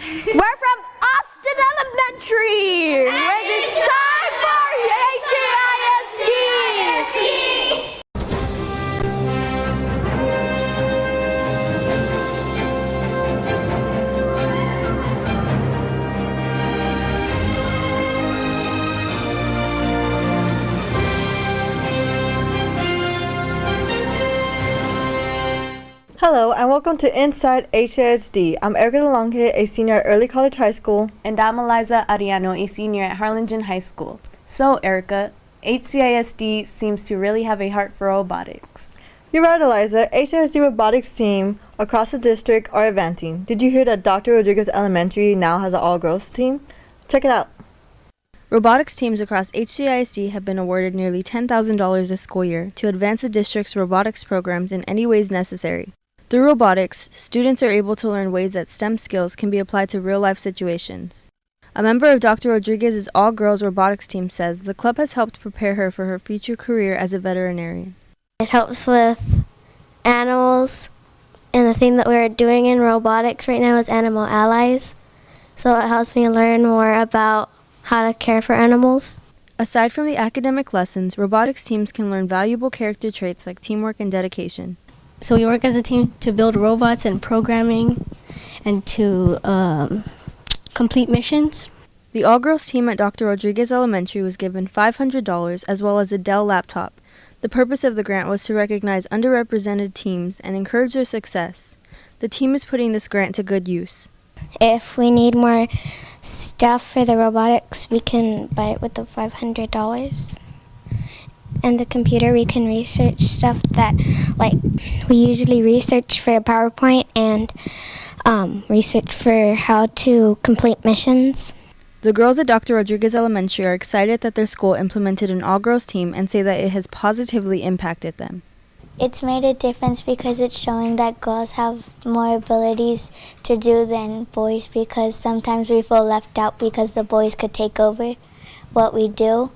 We're from Austin Elementary. Where it's time for HCISD. Hello and welcome to INside HCISD. I'm Erika, a senior at Early College High School. And I'm Aliza, a senior at Harlingen High School. So, Erika, HCISD seems to really have a heart for robotics. You're right, Aliza. HCISD robotics team across the district are advancing. Did you hear that Dr. Rodriguez Elementary now has an all-girls team? Check it out. Robotics teams across HCISD have been awarded nearly $10,000 this school year to advance the district's robotics programs in any ways necessary. Through robotics, students are able to learn ways that STEM skills can be applied to real-life situations. A member of Dr. Rodriguez's all-girls robotics team says the club has helped prepare her for her future career as a veterinarian. It helps with animals, and the thing that we're doing in robotics right now is animal allies. So it helps me learn more about how to care for animals. Aside from the academic lessons, robotics teams can learn valuable character traits like teamwork and dedication. So we work as a team to build robots and programming and to complete missions. The all-girls team at Dr. Rodriguez Elementary was given $500 as well as a Dell laptop. The purpose of the grant was to recognize underrepresented teams and encourage their success. The team is putting this grant to good use. If we need more stuff for the robotics, we can buy it with the $500. And the computer, we can research stuff that, like, we usually research for PowerPoint and research for how to complete missions. The girls at Dr. Rodriguez Elementary are excited that their school implemented an all-girls team and say that it has positively impacted them. It's made a difference because it's showing that girls have more abilities to do than boys, because sometimes we feel left out because the boys could take over what we do.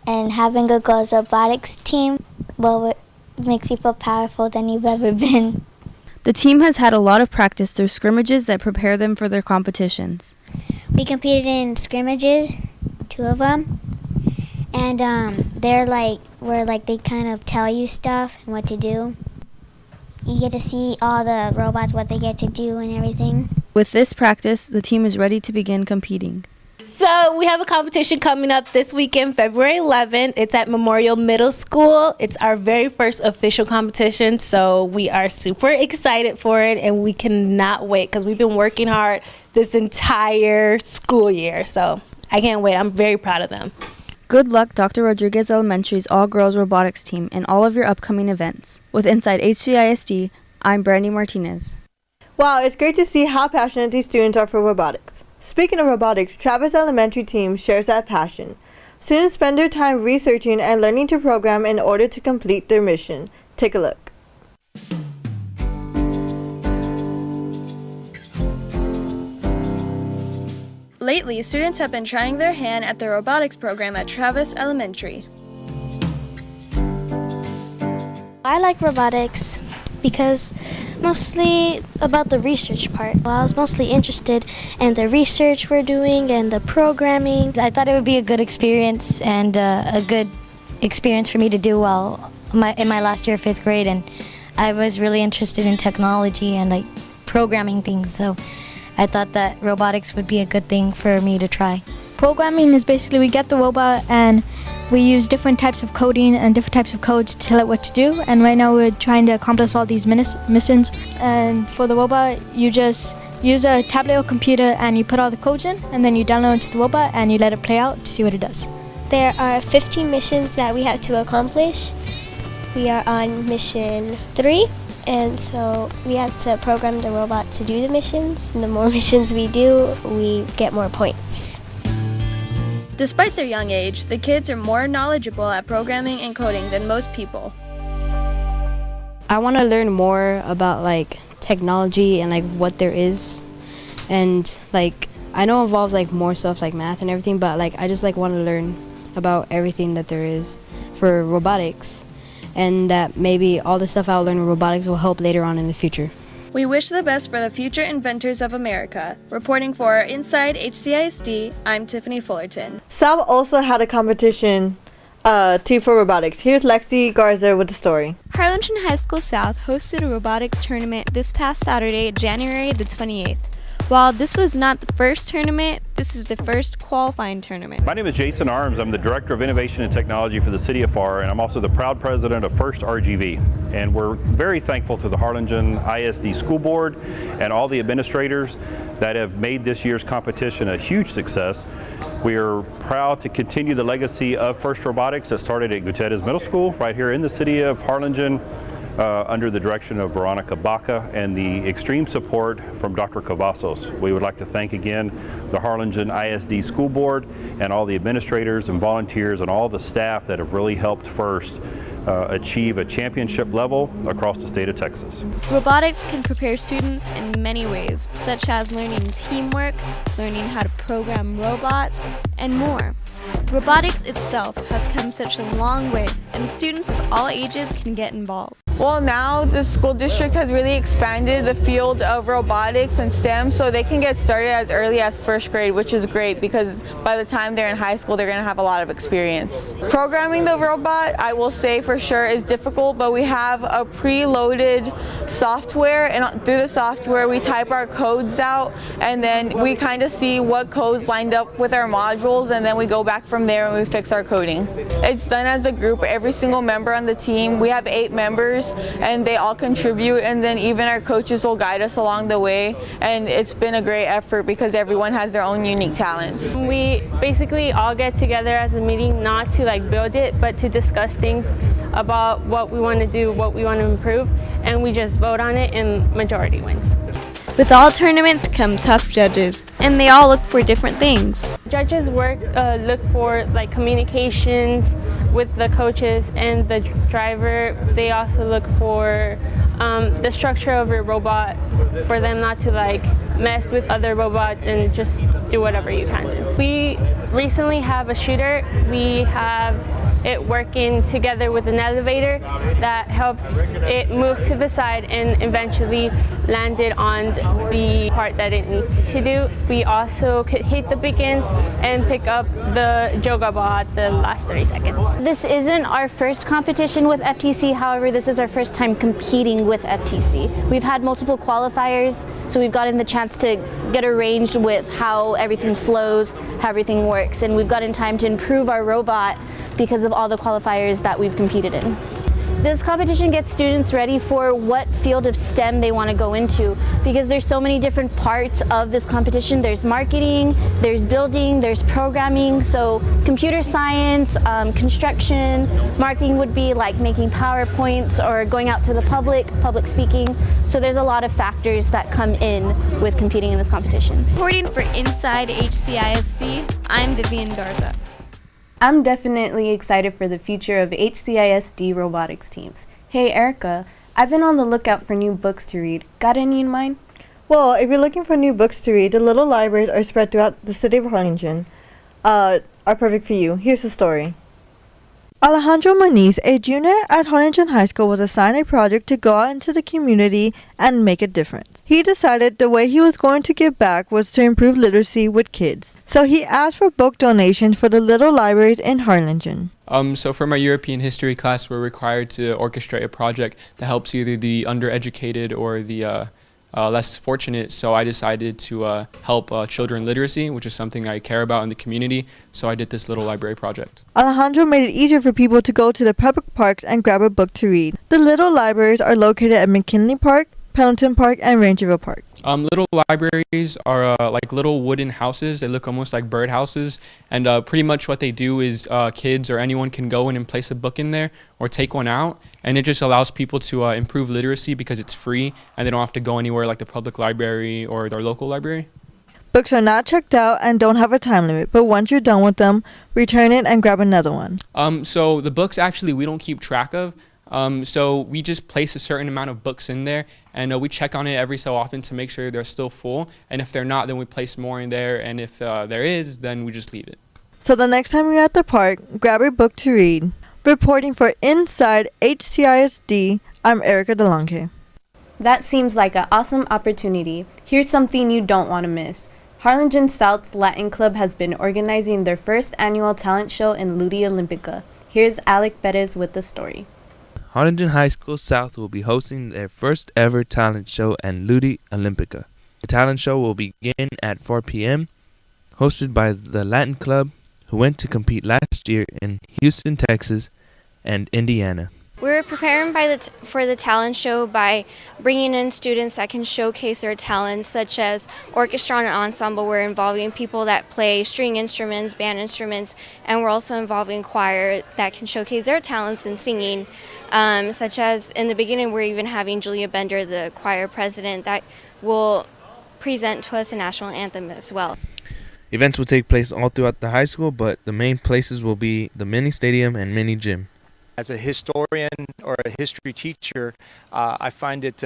And having a girls robotics team, well, it makes you feel powerful than you've ever been. The team has had a lot of practice through scrimmages that prepare them for their competitions. We competed in scrimmages, 2 of them, and they're like, where like they kind of tell you stuff and what to do. You get to see all the robots, what they get to do and everything. With this practice, the team is ready to begin competing. So we have a competition coming up this weekend, February 11th. It's at Memorial Middle School. It's our very first official competition, so we are super excited for it, and we cannot wait because we've been working hard this entire school year. So I can't wait. I'm very proud of them. Good luck, Dr. Rodriguez Elementary's all-girls robotics team, and all of your upcoming events. With INside HCISD, I'm Brandie Martinez. Wow, it's great to see how passionate these students are for robotics. Speaking of robotics, Travis Elementary team shares that passion. Students spend their time researching and learning to program in order to complete their mission. Take a look. Lately, students have been trying their hand at the robotics program at Travis Elementary. I like robotics because mostly about the research part. Well, I was mostly interested in the research we're doing and the programming. I thought it would be a good experience and a good experience for me to do well in my last year of 5th grade, and I was really interested in technology and like programming things, so I thought that robotics would be a good thing for me to try. Programming is basically we get the robot and we use different types of coding and different types of codes to tell it what to do, and right now we're trying to accomplish all these missions. And for the robot, you just use a tablet or computer and you put all the codes in, and then you download it to the robot and you let it play out to see what it does. There are 15 missions that we have to accomplish. We are on mission 3, and so we have to program the robot to do the missions, and the more missions we do, we get more points. Despite their young age, the kids are more knowledgeable at programming and coding than most people. I want to learn more about like technology and like what there is, and like I know it involves like more stuff like math and everything, but like I just like want to learn about everything that there is for robotics, and that maybe all the stuff I'll learn in robotics will help later on in the future. We wish the best for the future inventors of America. Reporting for Inside HCISD, I'm Tiffany Fullerton. South also had a competition too for robotics. Here's Lexi Garza with the story. Harlingen High School South hosted a robotics tournament this past Saturday, January the 28th. While this was not the first tournament, this is the first qualifying tournament. My name is Jason Arms. I'm the Director of Innovation and Technology for the City of FAR, and I'm also the proud president of First RGV. And we're very thankful to the Harlingen ISD School Board and all the administrators that have made this year's competition a huge success. We are proud to continue the legacy of First Robotics that started at Gutierrez Middle School right here in the city of Harlingen, under the direction of Veronica Baca and the extreme support from Dr. Cavazos. We would like to thank again the Harlingen ISD School Board and all the administrators and volunteers and all the staff that have really helped First achieve a championship level across the state of Texas. Robotics can prepare students in many ways, such as learning teamwork, learning how to program robots, and more. Robotics itself has come such a long way, and students of all ages can get involved. Well, now the school district has really expanded the field of robotics and STEM, so they can get started as early as first grade, which is great because by the time they're in high school, they're going to have a lot of experience. Programming the robot, I will say for sure, is difficult, but we have a preloaded software, and through the software, we type our codes out, and then we kind of see what codes lined up with our modules, and then we go back from there and we fix our coding. It's done as a group. Every single member on the team, we have 8 members, and they all contribute, and then even our coaches will guide us along the way, and it's been a great effort because everyone has their own unique talents. We basically all get together as a meeting, not to build it, but to discuss things about what we want to do, what we want to improve, and we just vote on it and majority wins. With all tournaments come tough judges, and they all look for different things. Judges look for communications with the coaches and the driver. They also look for the structure of your robot, for them not to mess with other robots and just do whatever you can do. We recently have a shooter. We have it working together with an elevator that helps it move to the side and eventually land it on the part that it needs to do. We also could hit the beacons and pick up the joga ball at the last 30 seconds. This isn't our first competition with FTC, however, this is our first time competing with FTC. We've had multiple qualifiers, so we've gotten the chance to get arranged with how everything flows, how everything works, and we've gotten time to improve our robot because of all the qualifiers that we've competed in. This competition gets students ready for what field of STEM they want to go into, because there's so many different parts of this competition. There's marketing, there's building, there's programming, so computer science, construction, marketing would be making PowerPoints or going out to the public speaking. So there's a lot of factors that come in with competing in this competition. Reporting for Inside HCISD, I'm Vivian Garza. I'm definitely excited for the future of HCISD robotics teams. Hey Erika, I've been on the lookout for new books to read. Got any in mind? Well, if you're looking for new books to read, the little libraries are spread throughout the city of Harlingen. Are perfect for you. Here's the story. Alejandro Moniz, a junior at Harlingen High School, was assigned a project to go out into the community and make a difference. He decided the way he was going to give back was to improve literacy with kids. So he asked for book donations for the little libraries in Harlingen. So for my European history class, we're required to orchestrate a project that helps either the undereducated or the less fortunate, so I decided to help children literacy, which is something I care about in the community, so I did this little library project. Alejandro made it easier for people to go to the public parks and grab a book to read. The little libraries are located at McKinley Park, Pendleton Park, and Rangeville Park. Little libraries are like little wooden houses. They look almost like bird houses, and pretty much what they do is kids or anyone can go in and place a book in there or take one out, and it just allows people to improve literacy because it's free and they don't have to go anywhere like the public library or their local library. Books are not checked out and don't have a time limit, but once you're done with them, return it and grab another one. So the books actually we don't keep track of. So we just place a certain amount of books in there, and we check on it every so often to make sure they're still full, and if they're not, then we place more in there, and if there is, then we just leave it. So the next time you're at the park, grab a book to read. Reporting for Inside HCISD, I'm Erika DeLonge. That seems like an awesome opportunity. Here's something you don't want to miss. Harlingen South's Latin Club has been organizing their first annual talent show in Ludi Olympika. Here's Alec Perez with the story. Harlingen High School South will be hosting their first ever talent show at Ludi Olympika. The talent show will begin at 4 p.m., hosted by the Latin Club, who went to compete last year in Houston, Texas, and Indiana. We're preparing for the talent show by bringing in students that can showcase their talents, such as orchestra and ensemble. We're involving people that play string instruments, band instruments, and we're also involving choir that can showcase their talents in singing, such as in the beginning we're even having Julia Bender, the choir president, that will present to us a national anthem as well. Events will take place all throughout the high school, but the main places will be the mini stadium and mini gym. As a historian or a history teacher, I find it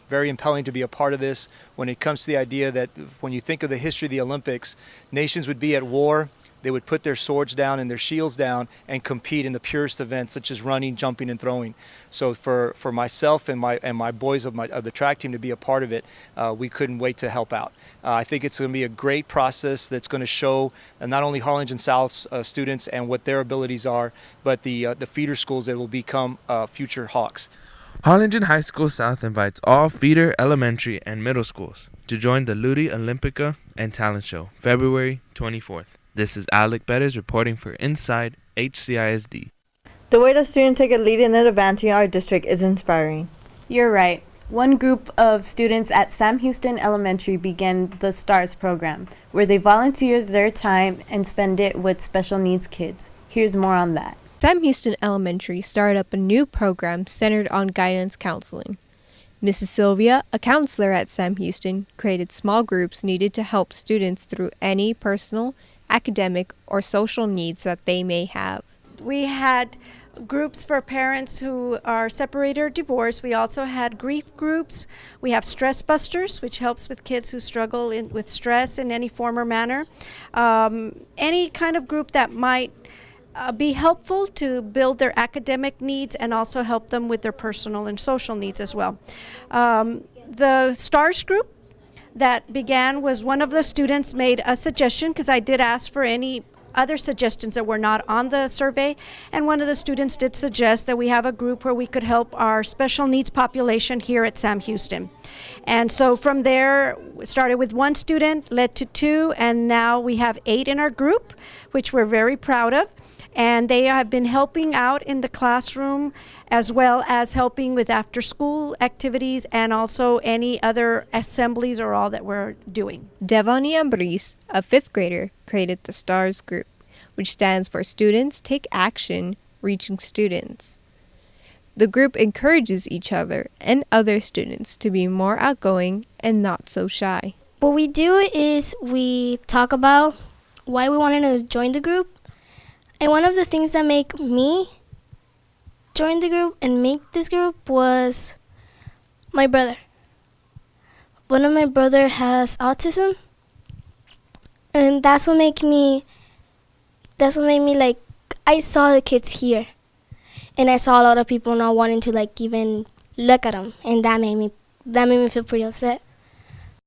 very impelling to be a part of this when it comes to the idea that when you think of the history of the Olympics, nations would be at war. They would put their swords down and their shields down and compete in the purest events such as running, jumping, and throwing. So for myself and my boys of the track team to be a part of it, we couldn't wait to help out. I think it's going to be a great process that's going to show not only Harlingen South's students and what their abilities are, but the feeder schools that will become future Hawks. Harlingen High School South invites all feeder elementary and middle schools to join the Ludi Olympika and Talent Show, February 24th. This is Alec Perez reporting for INside HCISD. The way that students take a lead in advancing our district is inspiring. You're right. One group of students at Sam Houston Elementary began the STARS program, where they volunteer their time and spend it with special needs kids. Here's more on that. Sam Houston Elementary started up a new program centered on guidance counseling. Mrs. Sylvia, a counselor at Sam Houston, created small groups needed to help students through any personal, academic, or social needs that they may have. We had groups for parents who are separated or divorced. We also had grief groups. We have stress busters, which helps with kids who struggle with stress in any form or manner. Any kind of group that might be helpful to build their academic needs and also help them with their personal and social needs as well. The STARS group that began was one of the students made a suggestion, because I did ask for any other suggestions that were not on the survey, and one of the students did suggest that we have a group where we could help our special needs population here at Sam Houston. And so from there, we started with one student, led to two, and now we have 8 in our group, which we're very proud of. And they have been helping out in the classroom as well as helping with after school activities and also any other assemblies or all that we're doing. Devani Ambris, a 5th grader, created the STARS group, which stands for Students Take Action, Reaching Students. The group encourages each other and other students to be more outgoing and not so shy. What we do is we talk about why we wanted to join the group. And one of the things that make me join the group and make this group was my brother. One of my brother has autism, and that's what made me like, I saw the kids here, and I saw a lot of people not wanting to like even look at them, and that made me feel pretty upset.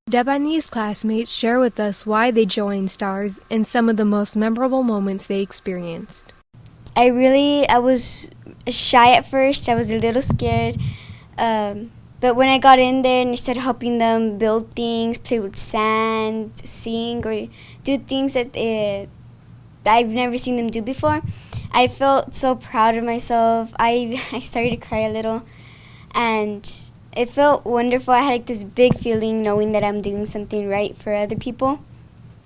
Debani's classmates share with us why they joined STARS and some of the most memorable moments they experienced. I was shy at first. I was a little scared. But when I got in there and I started helping them build things, play with sand, sing, or do things that I've never seen them do before, I felt so proud of myself. I started to cry a little, and it felt wonderful. I had like this big feeling knowing that I'm doing something right for other people.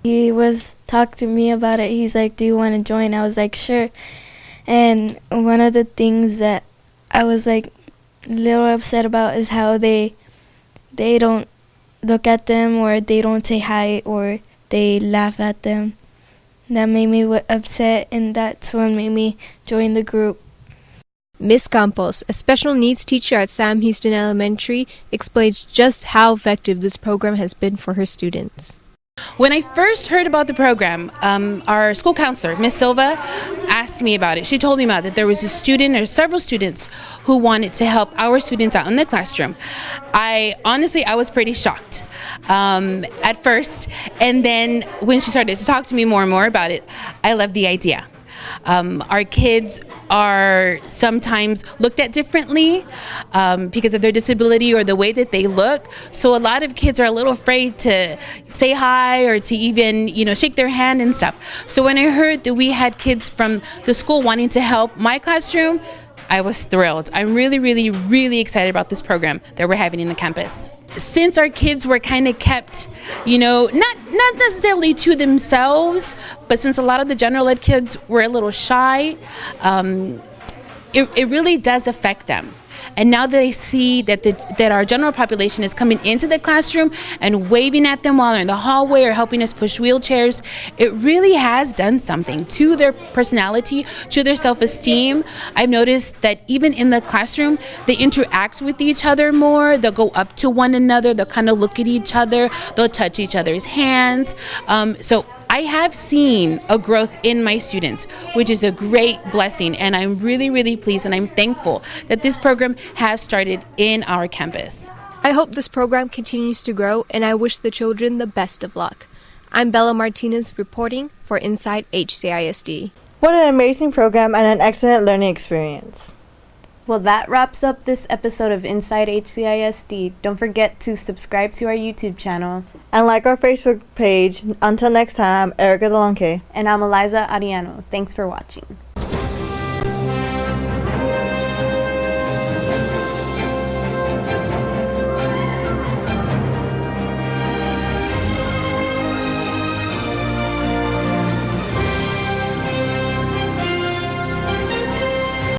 He was talking to me about it. He's like, do you want to join? I was like, sure. And one of the things that I was like a little upset about is how they don't look at them, or they don't say hi, or they laugh at them. That made me upset, and that's what made me join the group. Miss Campos, a special needs teacher at Sam Houston Elementary, explains just how effective this program has been for her students. When I first heard about the program, our school counselor, Miss Silva, asked me about it. She told me about it. There was a student or several students who wanted to help our students out in the classroom. I was pretty shocked at first, and then when she started to talk to me more and more about it, I loved the idea. Our kids are sometimes looked at differently because of their disability or the way that they look. So a lot of kids are a little afraid to say hi or to even, shake their hand and stuff. So when I heard that we had kids from the school wanting to help my classroom, I was thrilled. I'm really, really, really excited about this program that we're having in the campus. Since our kids were kind of kept, not necessarily to themselves, but since a lot of the general ed kids were a little shy, it really does affect them. And now that they see that our general population is coming into the classroom and waving at them while they're in the hallway or helping us push wheelchairs, it really has done something to their personality, to their self-esteem. I've noticed that even in the classroom, they interact with each other more. They'll go up to one another. They'll kind of look at each other. They'll touch each other's hands. So I have seen a growth in my students, which is a great blessing, and I'm really, really pleased and I'm thankful that this program has started in our campus. I hope this program continues to grow, and I wish the children the best of luck. I'm Bella Martinez reporting for INside HCISD. What an amazing program and an excellent learning experience. Well, that wraps up this episode of INside HCISD. Don't forget to subscribe to our YouTube channel. And like our Facebook page. Until next time, I'm Erika. And I'm Aliza. Thanks for watching.